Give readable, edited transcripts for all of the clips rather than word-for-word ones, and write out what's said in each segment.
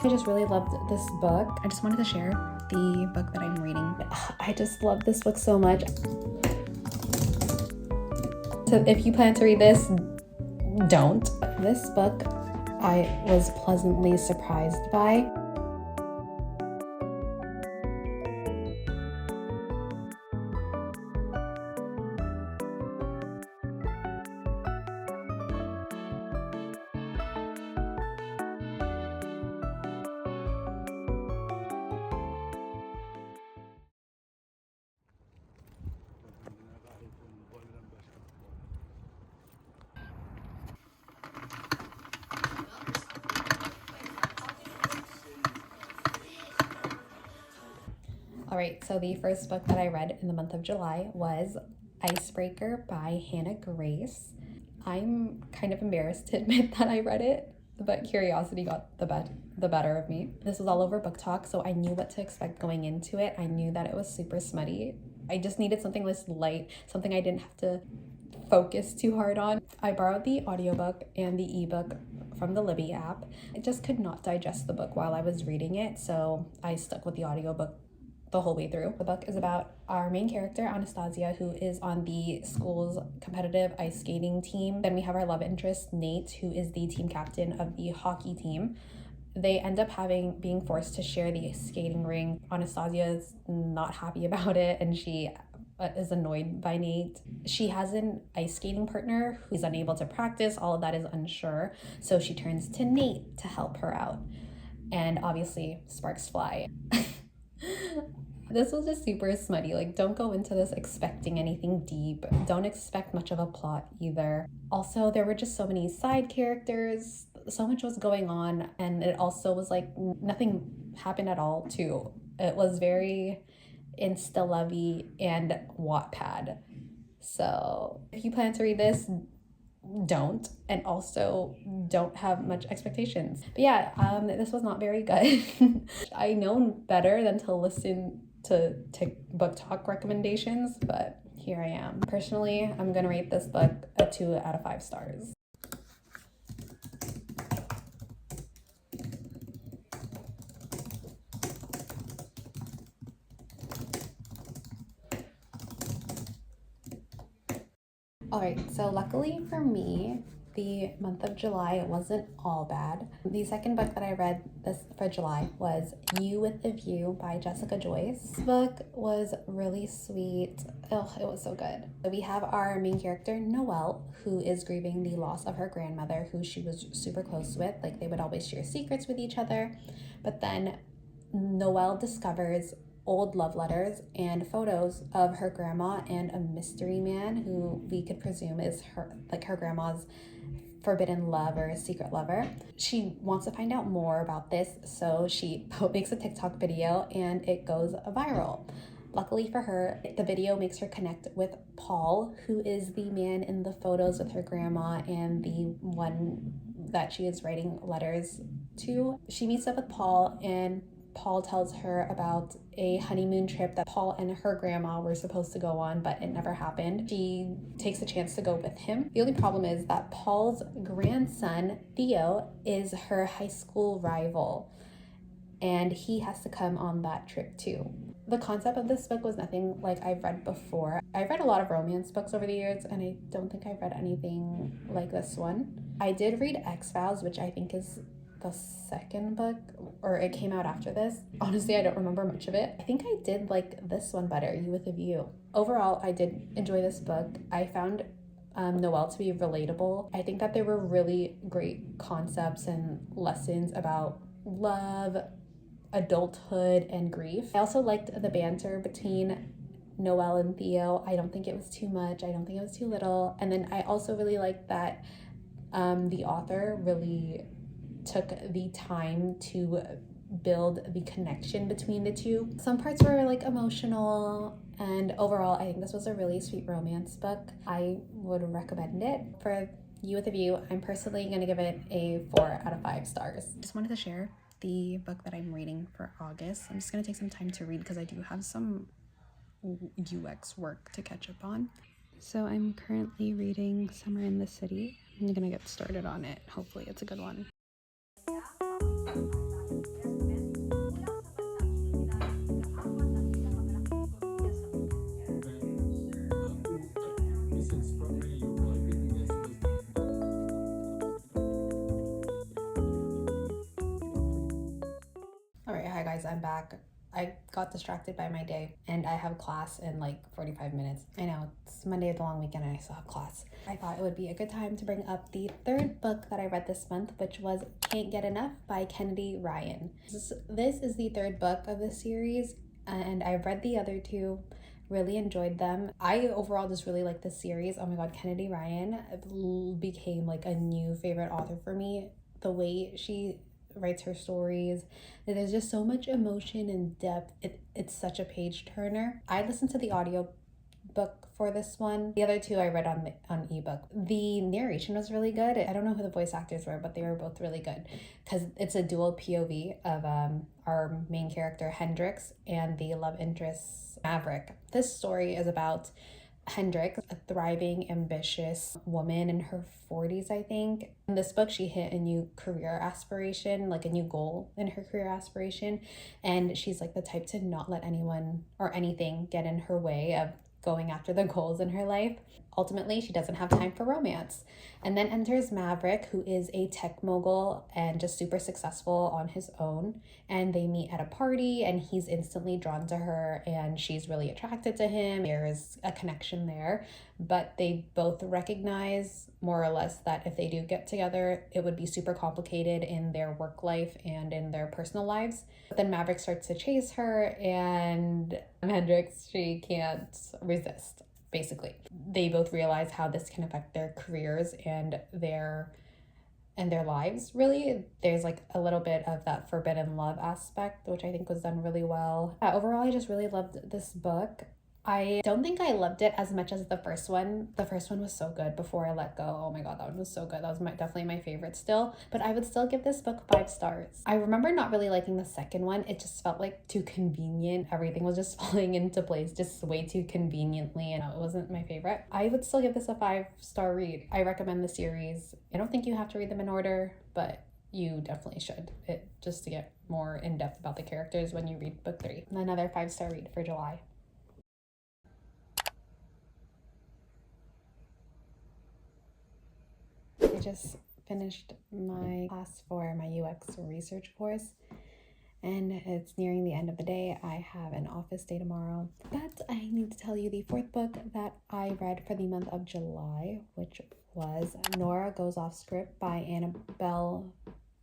I just really loved this book. I just wanted to share the book that I'm reading. I just love this book so much. So if you plan to read this, don't. This book I was pleasantly surprised by. All right, so the first book that I read in the month of July was Icebreaker by Hannah Grace. I'm kind of embarrassed to admit that I read it, but curiosity got the better of me. This was all over Booktok, so I knew what to expect going into it. I knew that it was super smutty. I just needed something less light, something I didn't have to focus too hard on. I borrowed the audiobook and the ebook from the Libby app. I just could not digest the book while I was reading it, so I stuck with the audiobook the whole way through. The book is about our main character, Anastasia, who is on the school's competitive ice skating team. Then we have our love interest, Nate, who is the team captain of the hockey team. They end up being forced to share the skating ring. Anastasia is not happy about it, and she is annoyed by Nate. She has an ice skating partner who's unable to practice. All of that is unsure, so she turns to Nate to help her out. And obviously, sparks fly. This was just super smutty. Like, don't go into this expecting anything deep. Don't expect much of a plot either. Also, there were just so many side characters. So much was going on, and it also was like nothing happened at all too. It was very Insta-lovey and Wattpad. So if you plan to read this, don't, and also don't have much expectations. But yeah, this was not very good. I know better than to listen to Booktok recommendations, but here I am. Personally, I'm gonna rate this book a 2 out of 5 stars. All right, so luckily for me, the month of July wasn't all bad. The second book that I read for July was You with the View by Jessica Joyce. This book was really sweet. Oh, it was so good. So we have our main character, Noelle, who is grieving the loss of her grandmother, who she was super close with. Like, they would always share secrets with each other. But then Noelle discovers old love letters and photos of her grandma and a mystery man who we could presume is her grandma's forbidden love or secret lover. She wants to find out more about this, so she makes a TikTok video and it goes viral. Luckily for her, the video makes her connect with Paul, who is the man in the photos with her grandma and the one that she is writing letters to. She meets up with Paul, and Paul tells her about a honeymoon trip that Paul and her grandma were supposed to go on, but it never happened. She takes a chance to go with him. The only problem is that Paul's grandson, Theo, is her high school rival, and he has to come on that trip too. The concept of this book was nothing like I've read before. I've read a lot of romance books over the years, and I don't think I've read anything like this one. I did read X-Files, which I think is the second book, or it came out after this. Honestly, I don't remember much of it. I think I did like this one better, You with a View. Overall, I did enjoy this book. I found Noelle to be relatable. I think that there were really great concepts and lessons about love, adulthood, and grief. I also liked the banter between Noelle and Theo. I don't think it was too much. I don't think it was too little. And then I also really liked that the author really took the time to build the connection between the two. Some parts were like emotional, and overall I think this was a really sweet romance book. I would recommend it. For You with a View, I'm personally going to give it a 4 out of 5 stars. Just wanted to share the book that I'm reading for August. I'm just going to take some time to read because I do have some UX work to catch up on. So I'm currently reading Summer in the City. I'm going to get started on it. Hopefully it's a good one. guys, I'm back. I got distracted by my day and I have class in like 45 minutes. I know it's Monday of the long weekend and I still have class. I thought it would be a good time to bring up the third book that I read this month, which was Can't Get Enough by Kennedy Ryan. This is the third book of the series and I've read the other two. Really enjoyed them. I overall just really like this series. Oh my god, Kennedy Ryan became like a new favorite author for me. The way she writes her stories, there's just so much emotion and depth. It's such a page turner. I listened to the audio book for this one. The other two I read on ebook. The narration was really good. I don't know who the voice actors were, but they were both really good because it's a dual POV of our main character Hendrix and the love interest Maverick. This story is about Hendrix, a thriving, ambitious woman in her 40s, I think. In this book, she hit a new career aspiration, like a new goal in her career aspiration. And she's like the type to not let anyone or anything get in her way of going after the goals in her life. Ultimately, she doesn't have time for romance. And then enters Maverick, who is a tech mogul and just super successful on his own. And they meet at a party and he's instantly drawn to her and she's really attracted to him. There is a connection there, but they both recognize more or less that if they do get together, it would be super complicated in their work life and in their personal lives. But then Maverick starts to chase her and Hendrix, she can't resist. Basically, they both realize how this can affect their careers and their lives. Really, there's like a little bit of that forbidden love aspect, which I think was done really well. Overall, I just really loved this book. I don't think I loved it as much as the first one. The first one was so good, Before I Let Go. Oh my god, that one was so good. That was definitely my favorite still. But I would still give this book 5 stars. I remember not really liking the second one. It just felt like too convenient. Everything was just falling into place just way too conveniently, and it wasn't my favorite. I would still give this a 5-star read. I recommend the series. I don't think you have to read them in order, but you definitely should. Just to get more in depth about the characters when you read book 3. Another 5-star read for July. I just finished my class for my UX research course and it's nearing the end of the day. I have an office day tomorrow, but I need to tell you the 4th book that I read for the month of July, which was Nora Goes Off Script by Annabelle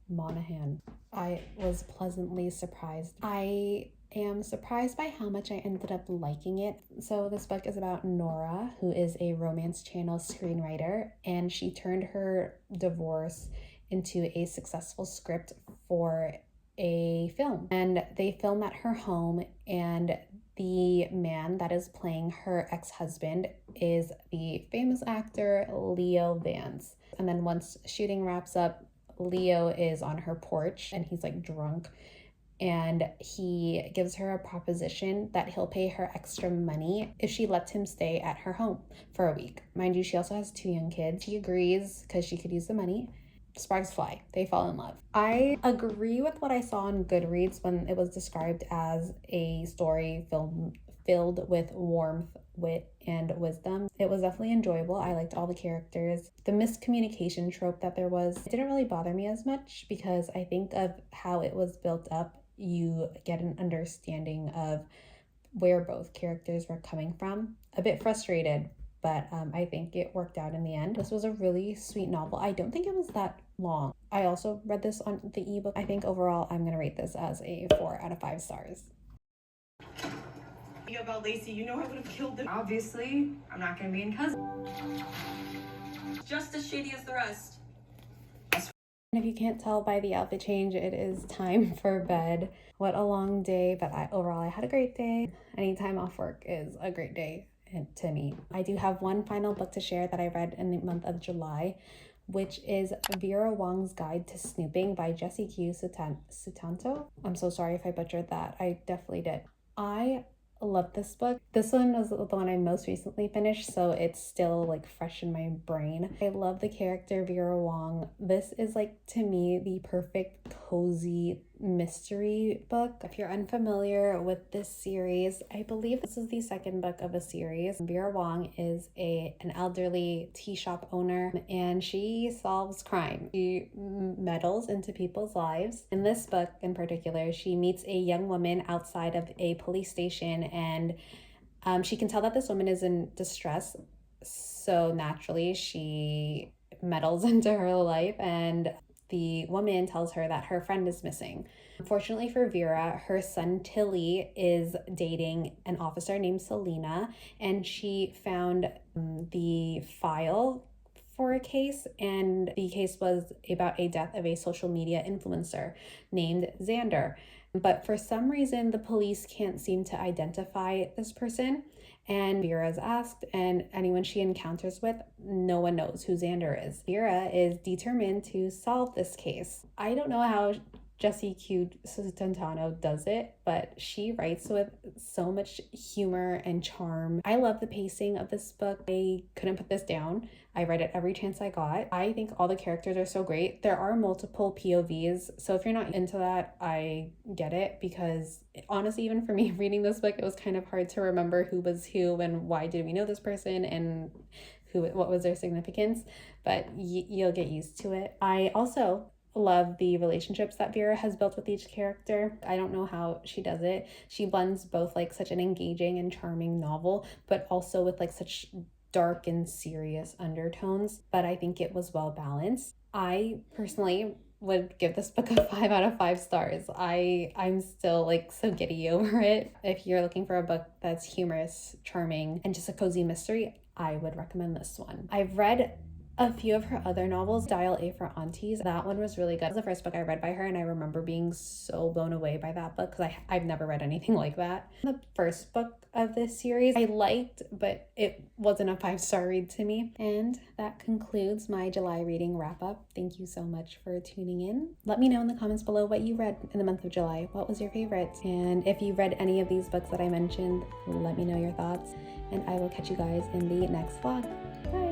Monaghan. I was pleasantly surprised. I am surprised by how much I ended up liking it. So this book is about Nora, who is a Romance Channel screenwriter, and she turned her divorce into a successful script for a film. And they film at her home, and the man that is playing her ex-husband is the famous actor Leo Vance. And then once shooting wraps up, Leo is on her porch and he's like drunk, and he gives her a proposition that he'll pay her extra money if she lets him stay at her home for a week. Mind you, she also has 2 young kids. She agrees because she could use the money. Sparks fly. They fall in love. I agree with what I saw on Goodreads when it was described as a story filled with warmth, wit, and wisdom. It was definitely enjoyable. I liked all the characters. The miscommunication trope that there was, it didn't really bother me as much because I think of how it was built up. You get an understanding of where both characters were coming from. A bit frustrated, but I think it worked out in the end. This was a really sweet novel. I don't think it was that long. I also read this on the ebook. I think overall I'm gonna rate this as a 4 out of 5 stars. About Lacey, you know I would have killed them. Obviously, I'm not gonna be in cousin. Just as shady as the rest. And if you can't tell by the outfit change, it is time for bed. What a long day, but overall I had a great day. Any time off work is a great day to me. I do have one final book to share that I read in the month of July, which is Vera Wong's Guide to Snooping by Jessie Q. Sutanto. I'm so sorry if I butchered that. I definitely did. I love this book. This one was the one I most recently finished, so it's still like fresh in my brain. I love the character Vera Wong. This is like, to me, the perfect cozy mystery book. If you're unfamiliar with this series, I believe this is the second book of a series. Vera Wong is an elderly tea shop owner, and she solves crime. She meddles into people's lives. In this book in particular, she meets a young woman outside of a police station, and she can tell that this woman is in distress. So naturally, she meddles into her life, and the woman tells her that her friend is missing. Unfortunately for Vera, her son Tilly is dating an officer named Selena, and she found the file for a case, and the case was about a death of a social media influencer named Xander. But for some reason, the police can't seem to identify this person. And Vera is asked, and anyone she encounters with, no one knows who Xander is. Vera is determined to solve this case. I don't know how Jessie Q Santano does it, but she writes with so much humor and charm. I love the pacing of this book. I couldn't put this down. I read it every chance I got. I think all the characters are so great. There are multiple POVs, so if you're not into that, I get it, because honestly, even for me reading this book, it was kind of hard to remember who was who and why did we know this person and what was their significance, but you'll get used to it. I also love the relationships that Vera has built with each character. I don't know how she does it. She blends both like such an engaging and charming novel, but also with like such dark and serious undertones, but I think it was well balanced. I personally would give this book a 5 out of 5 stars. I'm still like so giddy over it. If you're looking for a book that's humorous, charming, and just a cozy mystery, I would recommend this one. I've read a few of her other novels. Dial A for Aunties, that one was really good. It was the first book I read by her, and I remember being so blown away by that book because I've never read anything like that. The first book of this series I liked, but it wasn't a 5-star read to me. And that concludes my July reading wrap up. Thank you so much for tuning in. Let me know in the comments below what you read in the month of July. What was your favorite? And if you read any of these books that I mentioned, let me know your thoughts, and I will catch you guys in the next vlog. Bye!